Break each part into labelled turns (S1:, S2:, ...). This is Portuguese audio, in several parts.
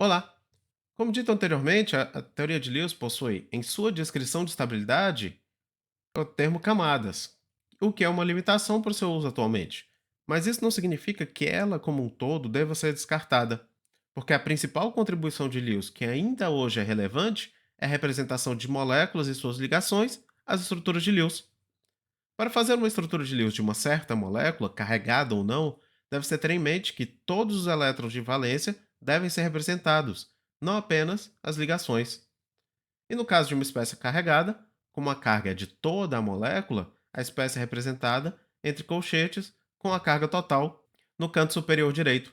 S1: Olá! Como dito anteriormente, a teoria de Lewis possui, em sua descrição de estabilidade, o termo camadas, o que é uma limitação para o seu uso atualmente. Mas isso não significa que ela, como um todo, deva ser descartada, porque a principal contribuição de Lewis, que ainda hoje é relevante, é a representação de moléculas e suas ligações às estruturas de Lewis. Para fazer uma estrutura de Lewis de uma certa molécula, carregada ou não, deve-se ter em mente que todos os elétrons de valência devem ser representados, não apenas as ligações. E no caso de uma espécie carregada, como a carga é de toda a molécula, a espécie é representada entre colchetes com a carga total no canto superior direito.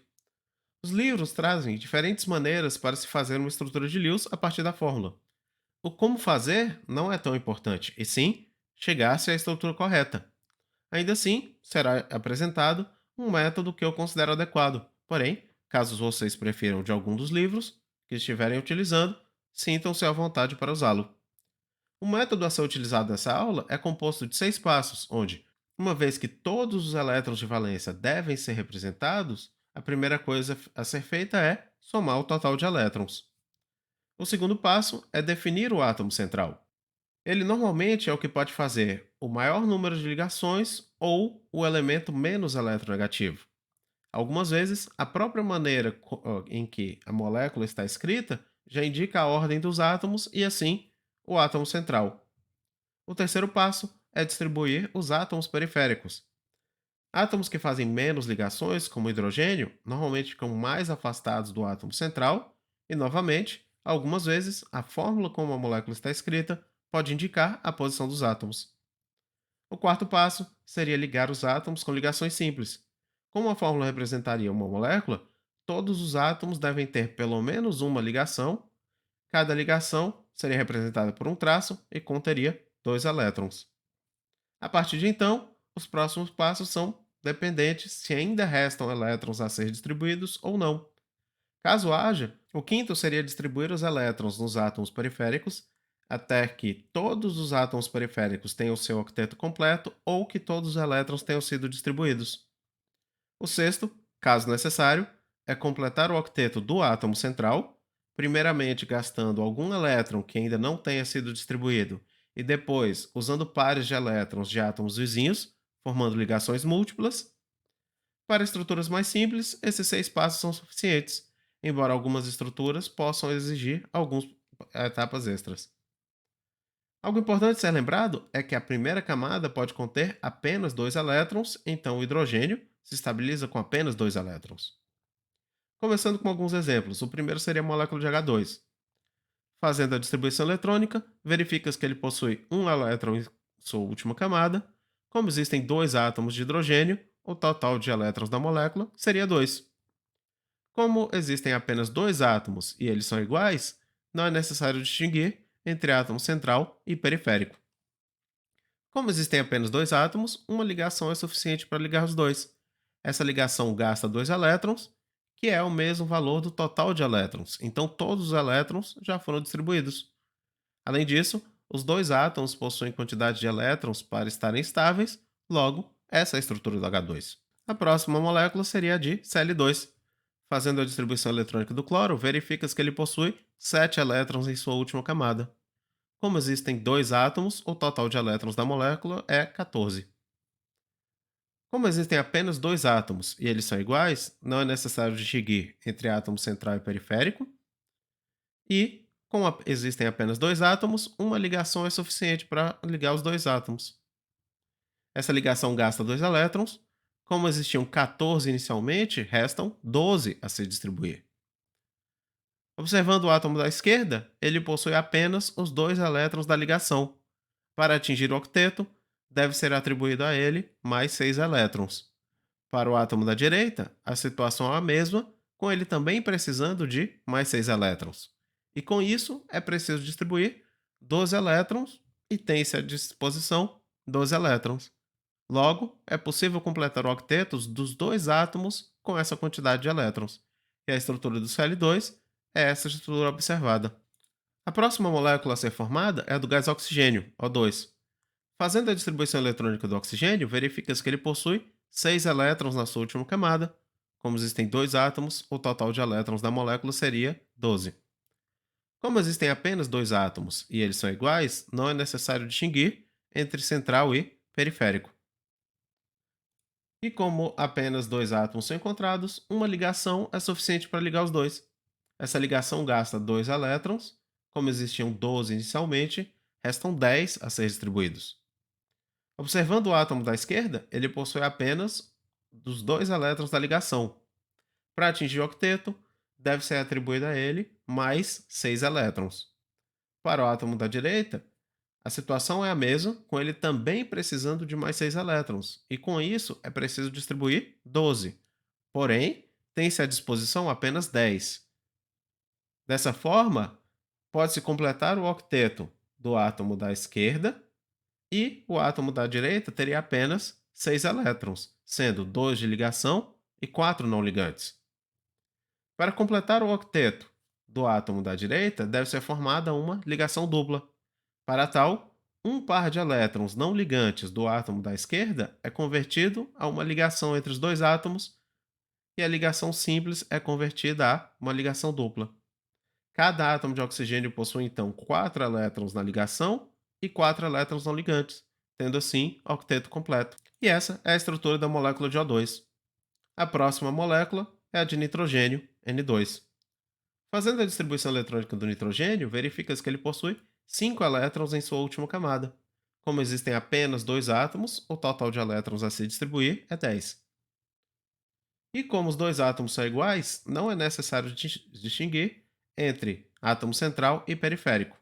S1: Os livros trazem diferentes maneiras para se fazer uma estrutura de Lewis a partir da fórmula. O como fazer não é tão importante, e sim chegar-se à estrutura correta. Ainda assim, será apresentado um método que eu considero adequado. Porém, caso vocês prefiram de algum dos livros que estiverem utilizando, sintam-se à vontade para usá-lo. O método a ser utilizado nessa aula é composto de 6 passos, onde, uma vez que todos os elétrons de valência devem ser representados, a primeira coisa a ser feita é somar o total de elétrons. O segundo passo é definir o átomo central. Ele normalmente é o que pode fazer o maior número de ligações ou o elemento menos eletronegativo. Algumas vezes, a própria maneira em que a molécula está escrita já indica a ordem dos átomos e, assim, o átomo central. O terceiro passo é distribuir os átomos periféricos. Átomos que fazem menos ligações, como o hidrogênio, normalmente ficam mais afastados do átomo central, e, novamente, algumas vezes, a fórmula como a molécula está escrita pode indicar a posição dos átomos. O quarto passo seria ligar os átomos com ligações simples. Como a fórmula representaria uma molécula, todos os átomos devem ter pelo menos uma ligação. Cada ligação seria representada por um traço e conteria dois elétrons. A partir de então, os próximos passos são dependentes se ainda restam elétrons a ser distribuídos ou não. Caso haja, o quinto seria distribuir os elétrons nos átomos periféricos até que todos os átomos periféricos tenham seu octeto completo ou que todos os elétrons tenham sido distribuídos. O sexto, caso necessário, é completar o octeto do átomo central, primeiramente gastando algum elétron que ainda não tenha sido distribuído e depois usando pares de elétrons de átomos vizinhos, formando ligações múltiplas. Para estruturas mais simples, esses 6 passos são suficientes, embora algumas estruturas possam exigir algumas etapas extras. Algo importante ser lembrado é que a primeira camada pode conter apenas dois elétrons, então o hidrogênio se estabiliza com apenas dois elétrons. Começando com alguns exemplos, o primeiro seria a molécula de H2. Fazendo a distribuição eletrônica, verifica que ele possui um elétron em sua última camada. Como existem dois átomos de hidrogênio, o total de elétrons da molécula seria 2. Como existem apenas dois átomos e eles são iguais, não é necessário distinguir entre átomo central e periférico. Como existem apenas dois átomos, uma ligação é suficiente para ligar os dois. Essa ligação gasta dois elétrons, que é o mesmo valor do total de elétrons, então todos os elétrons já foram distribuídos. Além disso, os dois átomos possuem quantidade de elétrons para estarem estáveis, logo, essa é a estrutura do H2. A próxima molécula seria a de Cl2. Fazendo a distribuição eletrônica do cloro, verifica que ele possui 7 elétrons em sua última camada. Como existem dois átomos, o total de elétrons da molécula é 14. Como existem apenas dois átomos e eles são iguais, não é necessário distinguir entre átomo central e periférico. E, como existem apenas dois átomos, uma ligação é suficiente para ligar os dois átomos. Essa ligação gasta dois elétrons. Como existiam 14 inicialmente, restam 12 a se distribuir. Observando o átomo da esquerda, ele possui apenas os dois elétrons da ligação. Para atingir o octeto, deve ser atribuído a ele mais 6 elétrons. Para o átomo da direita, a situação é a mesma, com ele também precisando de mais 6 elétrons. E com isso, é preciso distribuir 12 elétrons e tem-se à disposição 12 elétrons. Logo, é possível completar o octeto dos dois átomos com essa quantidade de elétrons. E a estrutura do Cl2 é essa estrutura observada. A próxima molécula a ser formada é a do gás oxigênio, O2. Fazendo a distribuição eletrônica do oxigênio, verifica-se que ele possui 6 elétrons na sua última camada. Como existem dois átomos, o total de elétrons da molécula seria 12. Como existem apenas dois átomos e eles são iguais, não é necessário distinguir entre central e periférico. E como apenas dois átomos são encontrados, uma ligação é suficiente para ligar os dois. Essa ligação gasta dois elétrons, como existiam 12 inicialmente, restam 10 a ser distribuídos. Observando o átomo da esquerda, ele possui apenas dos dois elétrons da ligação. Para atingir o octeto, deve ser atribuído a ele mais 6 elétrons. Para o átomo da direita, a situação é a mesma, com ele também precisando de mais 6 elétrons, e com isso é preciso distribuir 12. Porém, tem-se à disposição apenas 10. Dessa forma, pode-se completar o octeto do átomo da esquerda e o átomo da direita teria apenas 6 elétrons, sendo 2 de ligação e 4 não ligantes. Para completar o octeto do átomo da direita, deve ser formada uma ligação dupla. Para tal, um par de elétrons não ligantes do átomo da esquerda é convertido a uma ligação entre os dois átomos e a ligação simples é convertida a uma ligação dupla. Cada átomo de oxigênio possui então 4 elétrons na ligação e 4 elétrons não ligantes, tendo assim octeto completo. E essa é a estrutura da molécula de O2. A próxima molécula é a de nitrogênio, N2. Fazendo a distribuição eletrônica do nitrogênio, verifica-se que ele possui 5 elétrons em sua última camada. Como existem apenas dois átomos, o total de elétrons a se distribuir é 10. E como os dois átomos são iguais, não é necessário distinguir entre átomo central e periférico.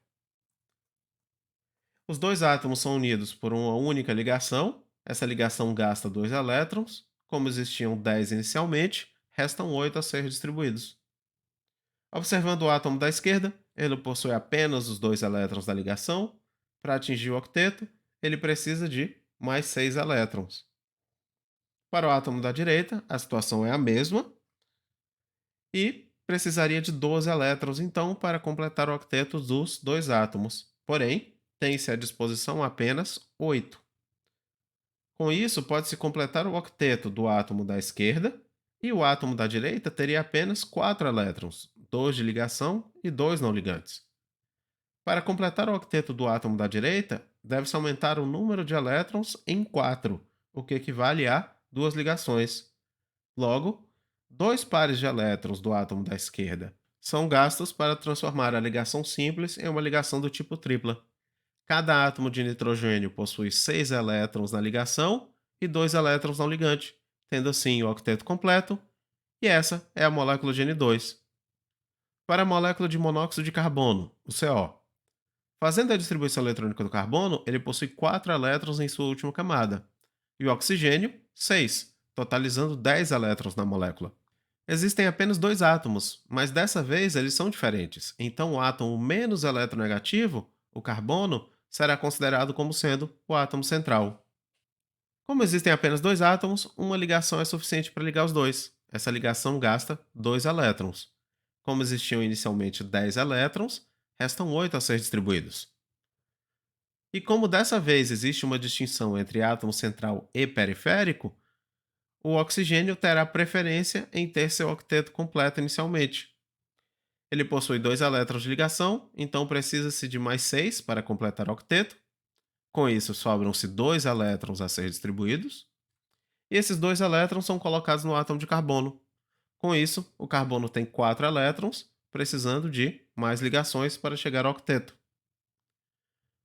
S1: Os dois átomos são unidos por uma única ligação. Essa ligação gasta 2 elétrons. Como existiam 10 inicialmente, restam 8 a ser distribuídos. Observando o átomo da esquerda, ele possui apenas os 2 elétrons da ligação. Para atingir o octeto, ele precisa de mais 6 elétrons. Para o átomo da direita, a situação é a mesma e precisaria de 12 elétrons, então, para completar o octeto dos dois átomos. Porém, tem-se à disposição apenas 8. Com isso, pode-se completar o octeto do átomo da esquerda e o átomo da direita teria apenas 4 elétrons, 2 de ligação e 2 não ligantes. Para completar o octeto do átomo da direita, deve-se aumentar o número de elétrons em 4, o que equivale a duas ligações. Logo, dois pares de elétrons do átomo da esquerda são gastos para transformar a ligação simples em uma ligação do tipo tripla. Cada átomo de nitrogênio possui 6 elétrons na ligação e 2 elétrons no ligante, tendo assim o octeto completo, e essa é a molécula de N2. Para a molécula de monóxido de carbono, o CO. Fazendo a distribuição eletrônica do carbono, ele possui 4 elétrons em sua última camada, e o oxigênio, 6, totalizando 10 elétrons na molécula. Existem apenas dois átomos, mas dessa vez eles são diferentes. Então, o átomo menos eletronegativo, o carbono, será considerado como sendo o átomo central. Como existem apenas dois átomos, uma ligação é suficiente para ligar os dois. Essa ligação gasta 2 elétrons. Como existiam inicialmente 10 elétrons, restam 8 a ser distribuídos. E como dessa vez existe uma distinção entre átomo central e periférico, o oxigênio terá preferência em ter seu octeto completo inicialmente. Ele possui 2 elétrons de ligação, então precisa-se de mais 6 para completar o octeto. Com isso, sobram-se 2 elétrons a ser distribuídos, e esses 2 elétrons são colocados no átomo de carbono. Com isso, o carbono tem 4 elétrons, precisando de mais ligações para chegar ao octeto.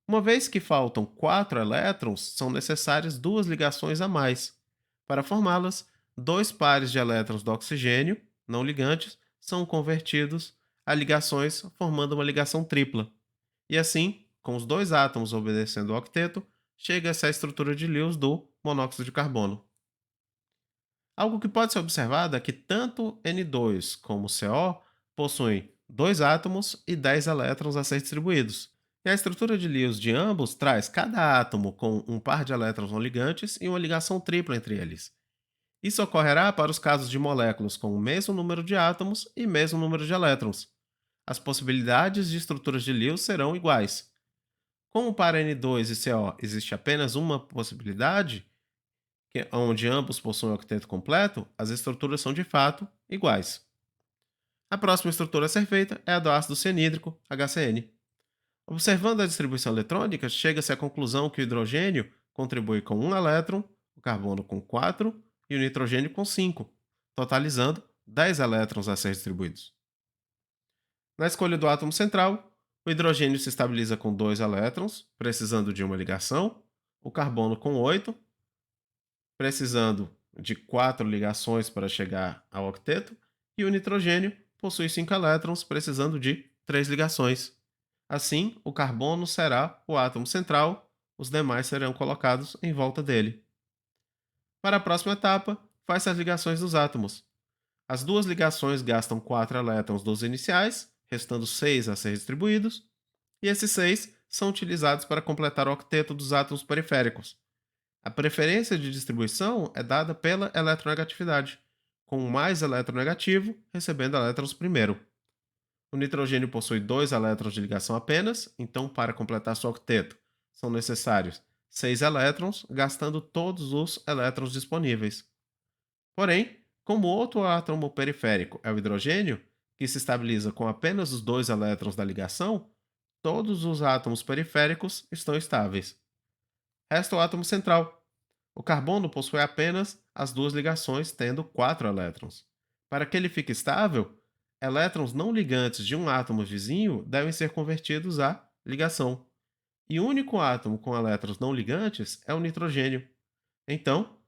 S1: Uma vez que faltam 4 elétrons, são necessárias duas ligações a mais. Para formá-las, dois pares de elétrons do oxigênio, não ligantes, são convertidos a ligações, formando uma ligação tripla. E assim, com os dois átomos obedecendo ao octeto, chega-se à estrutura de Lewis do monóxido de carbono. Algo que pode ser observado é que tanto N2 como CO possuem dois átomos e 10 elétrons a ser distribuídos. E a estrutura de Lewis de ambos traz cada átomo com um par de elétrons não ligantes e uma ligação tripla entre eles. Isso ocorrerá para os casos de moléculas com o mesmo número de átomos e mesmo número de elétrons. As possibilidades de estruturas de Lewis serão iguais. Como para N2 e CO existe apenas uma possibilidade, onde ambos possuem o octeto completo, as estruturas são de fato iguais. A próxima estrutura a ser feita é a do ácido cianídrico, HCN. Observando a distribuição eletrônica, chega-se à conclusão que o hidrogênio contribui com um elétron, o carbono com 4 e o nitrogênio com 5, totalizando 10 elétrons a ser distribuídos. Na escolha do átomo central, o hidrogênio se estabiliza com 2 elétrons, precisando de uma ligação, o carbono com 8, precisando de 4 ligações para chegar ao octeto, e o nitrogênio possui 5 elétrons, precisando de 3 ligações. Assim, o carbono será o átomo central, os demais serão colocados em volta dele. Para a próxima etapa, faz as ligações dos átomos. As duas ligações gastam 4 elétrons dos iniciais, restando 6 a ser distribuídos, e esses 6 são utilizados para completar o octeto dos átomos periféricos. A preferência de distribuição é dada pela eletronegatividade, com o mais eletronegativo recebendo elétrons primeiro. O nitrogênio possui 2 elétrons de ligação apenas, então para completar seu octeto são necessários 6 elétrons, gastando todos os elétrons disponíveis. Porém, como o outro átomo periférico é o hidrogênio, que se estabiliza com apenas os 2 elétrons da ligação, todos os átomos periféricos estão estáveis. Resta o átomo central. O carbono possui apenas as duas ligações, tendo 4 elétrons. Para que ele fique estável, elétrons não ligantes de um átomo vizinho devem ser convertidos à ligação. E o único átomo com elétrons não ligantes é o nitrogênio. Então,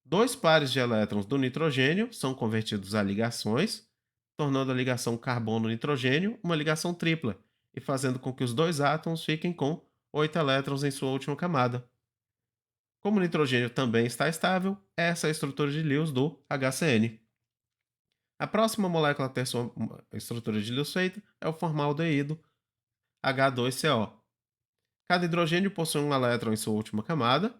S1: dois pares de elétrons do nitrogênio são convertidos a ligações, tornando a ligação carbono-nitrogênio uma ligação tripla e fazendo com que os dois átomos fiquem com 8 elétrons em sua última camada. Como o nitrogênio também está estável, essa é a estrutura de Lewis do HCN. A próxima molécula a ter sua estrutura de Lewis feita é o formaldeído H2CO. Cada hidrogênio possui um elétron em sua última camada,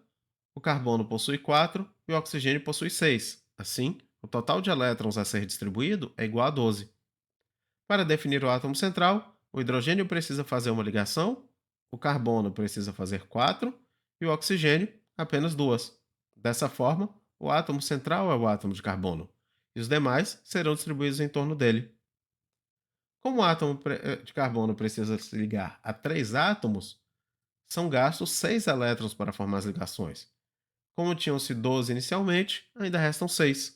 S1: o carbono possui 4 e o oxigênio possui 6. Assim, o total de elétrons a ser distribuído é igual a 12. Para definir o átomo central, o hidrogênio precisa fazer uma ligação, o carbono precisa fazer 4 e o oxigênio apenas 2. Dessa forma, o átomo central é o átomo de carbono, e os demais serão distribuídos em torno dele. Como o átomo de carbono precisa se ligar a 3 átomos, são gastos 6 elétrons para formar as ligações. Como tinham-se 12 inicialmente, ainda restam 6.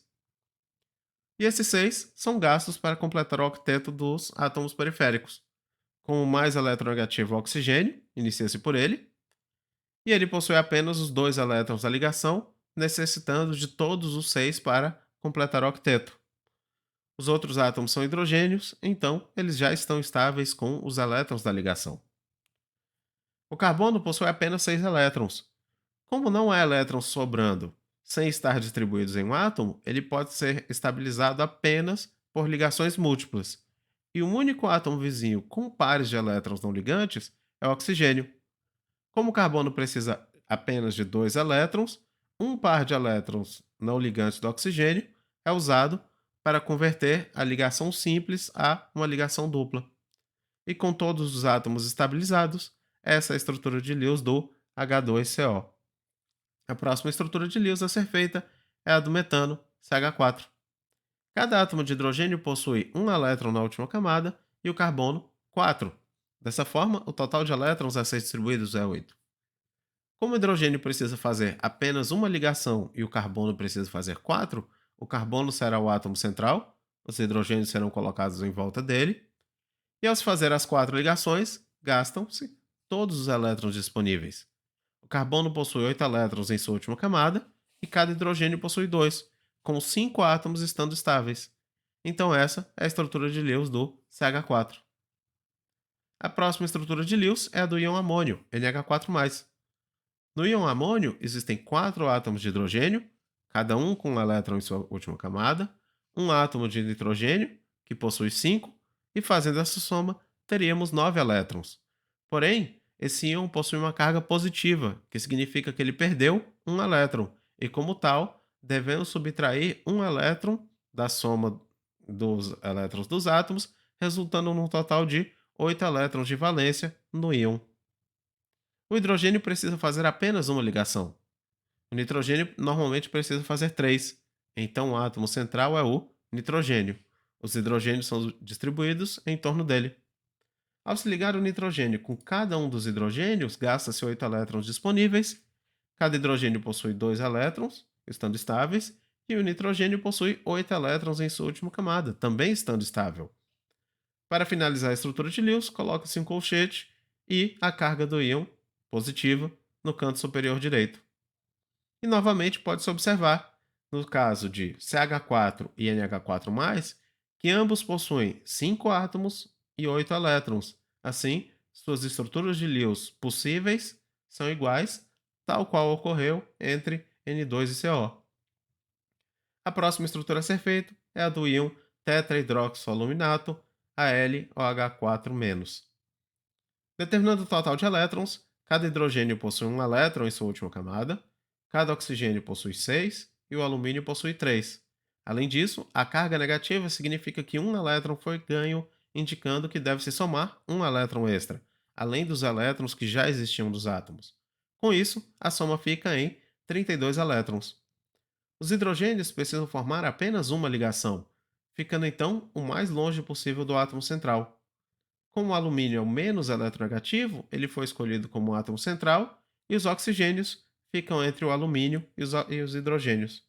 S1: E esses 6 são gastos para completar o octeto dos átomos periféricos. Com o mais eletronegativo o oxigênio, inicia-se por ele, e ele possui apenas os 2 elétrons da ligação, necessitando de todos os 6 para completar o octeto. Os outros átomos são hidrogênios, então eles já estão estáveis com os elétrons da ligação. O carbono possui apenas 6 elétrons. Como não há elétrons sobrando sem estar distribuídos em um átomo, ele pode ser estabilizado apenas por ligações múltiplas. E o único átomo vizinho com pares de elétrons não ligantes é o oxigênio. Como o carbono precisa apenas de 2 elétrons, um par de elétrons não ligantes do oxigênio é usado para converter a ligação simples a uma ligação dupla. E com todos os átomos estabilizados, essa é a estrutura de Lewis do H2CO. A próxima estrutura de Lewis a ser feita é a do metano, CH4. Cada átomo de hidrogênio possui um elétron na última camada e o carbono 4. Dessa forma, o total de elétrons a ser distribuídos é 8. Como o hidrogênio precisa fazer apenas uma ligação e o carbono precisa fazer 4, o carbono será o átomo central, os hidrogênios serão colocados em volta dele, e ao se fazer as 4 ligações, gastam-se todos os elétrons disponíveis. O carbono possui 8 elétrons em sua última camada e cada hidrogênio possui 2, com 5 átomos estando estáveis. Então essa é a estrutura de Lewis do CH4. A próxima estrutura de Lewis é a do íon amônio, NH4+. No íon amônio existem 4 átomos de hidrogênio, cada um com um elétron em sua última camada, um átomo de nitrogênio, que possui 5, e fazendo essa soma, teríamos 9 elétrons. Porém, esse íon possui uma carga positiva, que significa que ele perdeu um elétron, e como tal, devemos subtrair um elétron da soma dos elétrons dos átomos, resultando num total de 8 elétrons de valência no íon. O hidrogênio precisa fazer apenas uma ligação. O nitrogênio normalmente precisa fazer 3. Então o átomo central é o nitrogênio. Os hidrogênios são distribuídos em torno dele. Ao se ligar o nitrogênio com cada um dos hidrogênios, gasta-se 8 elétrons disponíveis. Cada hidrogênio possui 2 elétrons, estando estáveis, e o nitrogênio possui 8 elétrons em sua última camada, também estando estável. Para finalizar a estrutura de Lewis, coloca-se um colchete e a carga do íon positiva no canto superior direito. E novamente pode-se observar, no caso de CH4 e NH4+, que ambos possuem 5 átomos e 8 elétrons. Assim, suas estruturas de Lewis possíveis são iguais, tal qual ocorreu entre N2 e CO. A próxima estrutura a ser feita é a do íon tetrahidroxoaluminato, AlOH4-. Determinando o total de elétrons, cada hidrogênio possui um elétron em sua última camada, cada oxigênio possui 6 e o alumínio possui 3. Além disso, a carga negativa significa que um elétron foi ganho, indicando que deve-se somar um elétron extra, além dos elétrons que já existiam dos átomos. Com isso, a soma fica em 32 elétrons. Os hidrogênios precisam formar apenas uma ligação, ficando então o mais longe possível do átomo central. Como o alumínio é o menos eletronegativo, ele foi escolhido como átomo central e os oxigênios ficam entre o alumínio e os hidrogênios.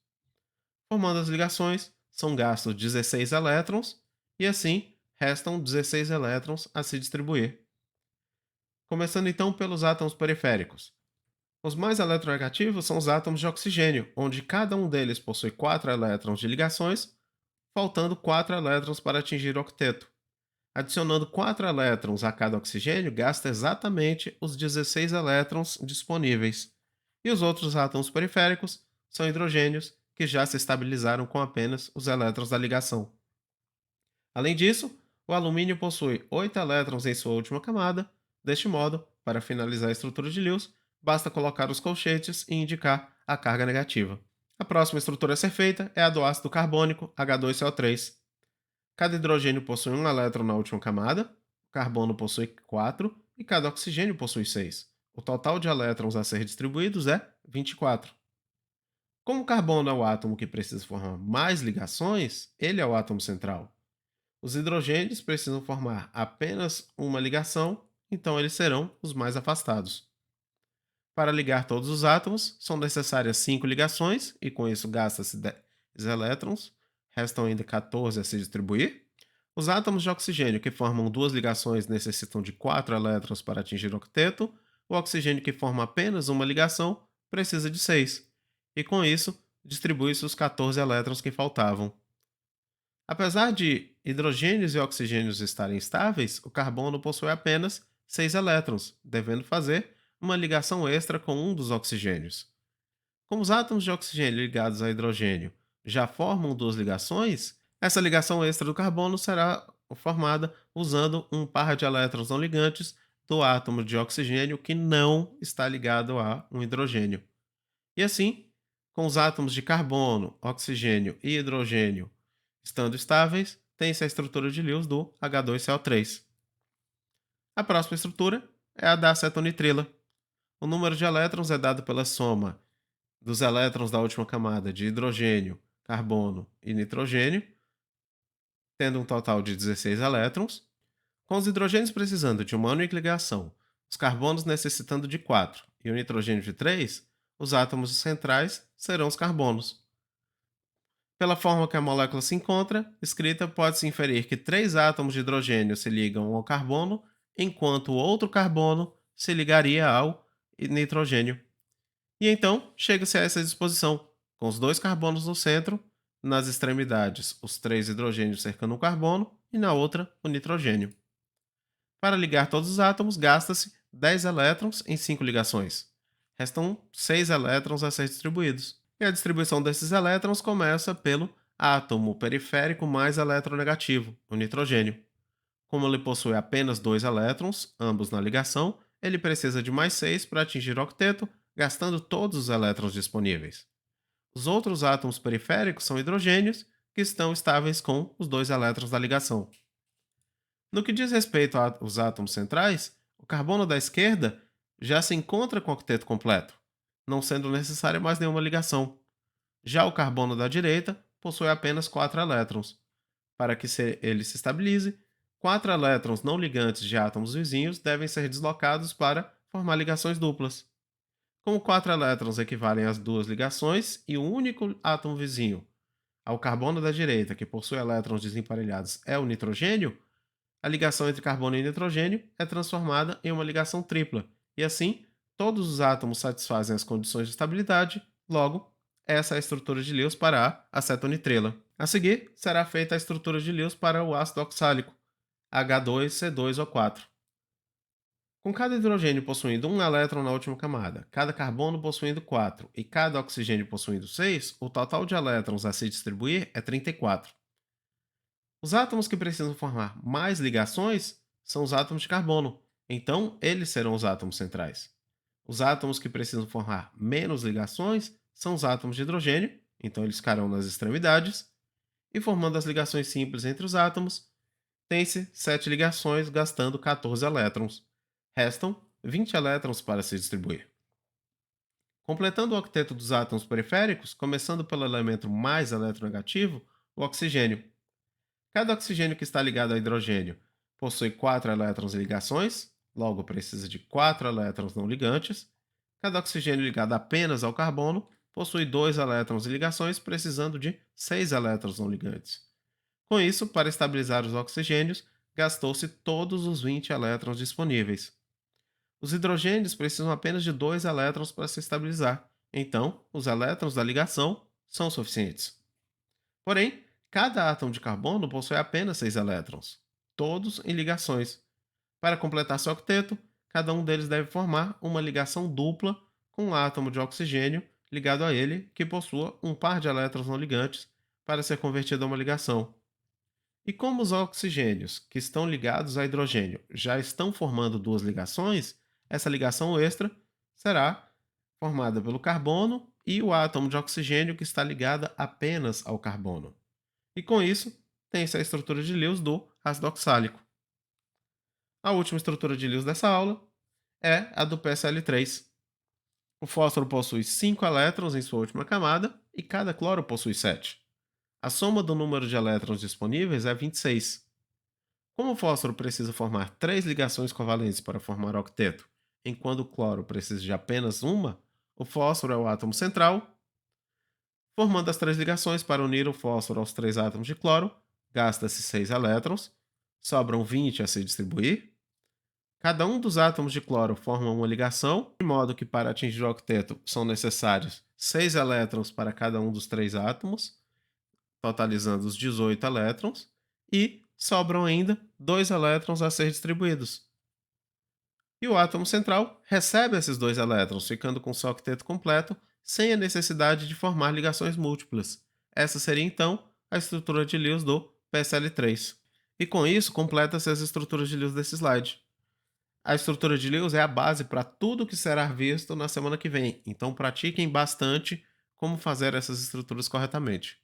S1: Formando as ligações, são gastos 16 elétrons e assim restam 16 elétrons a se distribuir. Começando então pelos átomos periféricos. Os mais eletronegativos são os átomos de oxigênio, onde cada um deles possui 4 elétrons de ligações, faltando 4 elétrons para atingir o octeto. Adicionando 4 elétrons a cada oxigênio, gasta exatamente os 16 elétrons disponíveis. E os outros átomos periféricos são hidrogênios, que já se estabilizaram com apenas os elétrons da ligação. Além disso, o alumínio possui 8 elétrons em sua última camada. Deste modo, para finalizar a estrutura de Lewis, basta colocar os colchetes e indicar a carga negativa. A próxima estrutura a ser feita é a do ácido carbônico H2CO3. Cada hidrogênio possui um elétron na última camada, o carbono possui 4 e cada oxigênio possui 6. O total de elétrons a ser distribuídos é 24. Como o carbono é o átomo que precisa formar mais ligações, ele é o átomo central. Os hidrogênios precisam formar apenas uma ligação, então eles serão os mais afastados. Para ligar todos os átomos, são necessárias 5 ligações, e com isso gasta-se 10 elétrons, restam ainda 14 a se distribuir. Os átomos de oxigênio que formam duas ligações necessitam de 4 elétrons para atingir o octeto, o oxigênio que forma apenas uma ligação precisa de 6, e com isso distribui-se os 14 elétrons que faltavam. Apesar de hidrogênios e oxigênios estarem estáveis, o carbono possui apenas 6 elétrons, devendo fazer uma ligação extra com um dos oxigênios. Como os átomos de oxigênio ligados a hidrogênio já formam duas ligações, essa ligação extra do carbono será formada usando um par de elétrons não ligantes do átomo de oxigênio que não está ligado a um hidrogênio. E assim, com os átomos de carbono, oxigênio e hidrogênio estando estáveis, tem-se a estrutura de Lewis do H2CO3. A próxima estrutura é a da acetonitrila. O número de elétrons é dado pela soma dos elétrons da última camada de hidrogênio, carbono e nitrogênio, tendo um total de 16 elétrons, com os hidrogênios precisando de uma única ligação, os carbonos necessitando de 4 e o nitrogênio de 3, os átomos centrais serão os carbonos. Pela forma que a molécula se encontra, escrita, pode-se inferir que 3 átomos de hidrogênio se ligam ao carbono, enquanto o outro carbono se ligaria ao nitrogênio. E então, chega-se a essa disposição, com os 2 carbonos no centro, nas extremidades os 3 hidrogênios cercando o carbono e na outra o nitrogênio. Para ligar todos os átomos, gasta-se 10 elétrons em 5 ligações. Restam 6 elétrons a ser distribuídos. E a distribuição desses elétrons começa pelo átomo periférico mais eletronegativo, o nitrogênio. Como ele possui apenas 2 elétrons, ambos na ligação, ele precisa de mais 6 para atingir o octeto, gastando todos os elétrons disponíveis. Os outros átomos periféricos são hidrogênios, que estão estáveis com os 2 elétrons da ligação. No que diz respeito aos átomos centrais, o carbono da esquerda já se encontra com o octeto completo, não sendo necessária mais nenhuma ligação. Já o carbono da direita possui apenas 4 elétrons. Para que ele se estabilize, quatro elétrons não ligantes de átomos vizinhos devem ser deslocados para formar ligações duplas. Como quatro elétrons equivalem às duas ligações e o único átomo vizinho ao carbono da direita, que possui elétrons desemparelhados, é o nitrogênio, a ligação entre carbono e nitrogênio é transformada em uma ligação tripla, e assim todos os átomos satisfazem as condições de estabilidade, logo, essa é a estrutura de Lewis para a acetonitrila. A seguir, será feita a estrutura de Lewis para o ácido oxálico, H2C2O4. Com cada hidrogênio possuindo um elétron na última camada, cada carbono possuindo 4 e cada oxigênio possuindo 6, o total de elétrons a se distribuir é 34. Os átomos que precisam formar mais ligações são os átomos de carbono, então eles serão os átomos centrais. Os átomos que precisam formar menos ligações são os átomos de hidrogênio, então eles ficarão nas extremidades, e formando as ligações simples entre os átomos, tem-se 7 ligações gastando 14 elétrons. Restam 20 elétrons para se distribuir. Completando o octeto dos átomos periféricos, começando pelo elemento mais eletronegativo, o oxigênio. Cada oxigênio que está ligado ao hidrogênio possui 4 elétrons em ligações, logo precisa de 4 elétrons não ligantes. Cada oxigênio ligado apenas ao carbono possui 2 elétrons em ligações, precisando de 6 elétrons não ligantes. Com isso, para estabilizar os oxigênios, gastou-se todos os 20 elétrons disponíveis. Os hidrogênios precisam apenas de 2 elétrons para se estabilizar, então os elétrons da ligação são suficientes. Porém, cada átomo de carbono possui apenas 6 elétrons, todos em ligações. Para completar seu octeto, cada um deles deve formar uma ligação dupla com um átomo de oxigênio ligado a ele que possua um par de elétrons não ligantes para ser convertido a uma ligação. E como os oxigênios que estão ligados a hidrogênio já estão formando duas ligações, essa ligação extra será formada pelo carbono e o átomo de oxigênio que está ligada apenas ao carbono. E com isso, tem-se a estrutura de Lewis do ácido oxálico. A última estrutura de Lewis dessa aula é a do PSL3. O fósforo possui 5 elétrons em sua última camada e cada cloro possui 7. A soma do número de elétrons disponíveis é 26. Como o fósforo precisa formar 3 ligações covalentes para formar o octeto, enquanto o cloro precisa de apenas uma, o fósforo é o átomo central. Formando as 3 ligações para unir o fósforo aos 3 átomos de cloro, gasta-se 6 elétrons, sobram 20 a se distribuir. Cada um dos átomos de cloro forma uma ligação, de modo que para atingir o octeto são necessários 6 elétrons para cada um dos 3 átomos, totalizando os 18 elétrons, e sobram ainda 2 elétrons a ser distribuídos. E o átomo central recebe esses 2 elétrons, ficando com seu octeto completo, sem a necessidade de formar ligações múltiplas. Essa seria então a estrutura de Lewis do PSL3. E com isso, completa-se as estruturas de Lewis desse slide. A estrutura de Lewis é a base para tudo que será visto na semana que vem, então pratiquem bastante como fazer essas estruturas corretamente.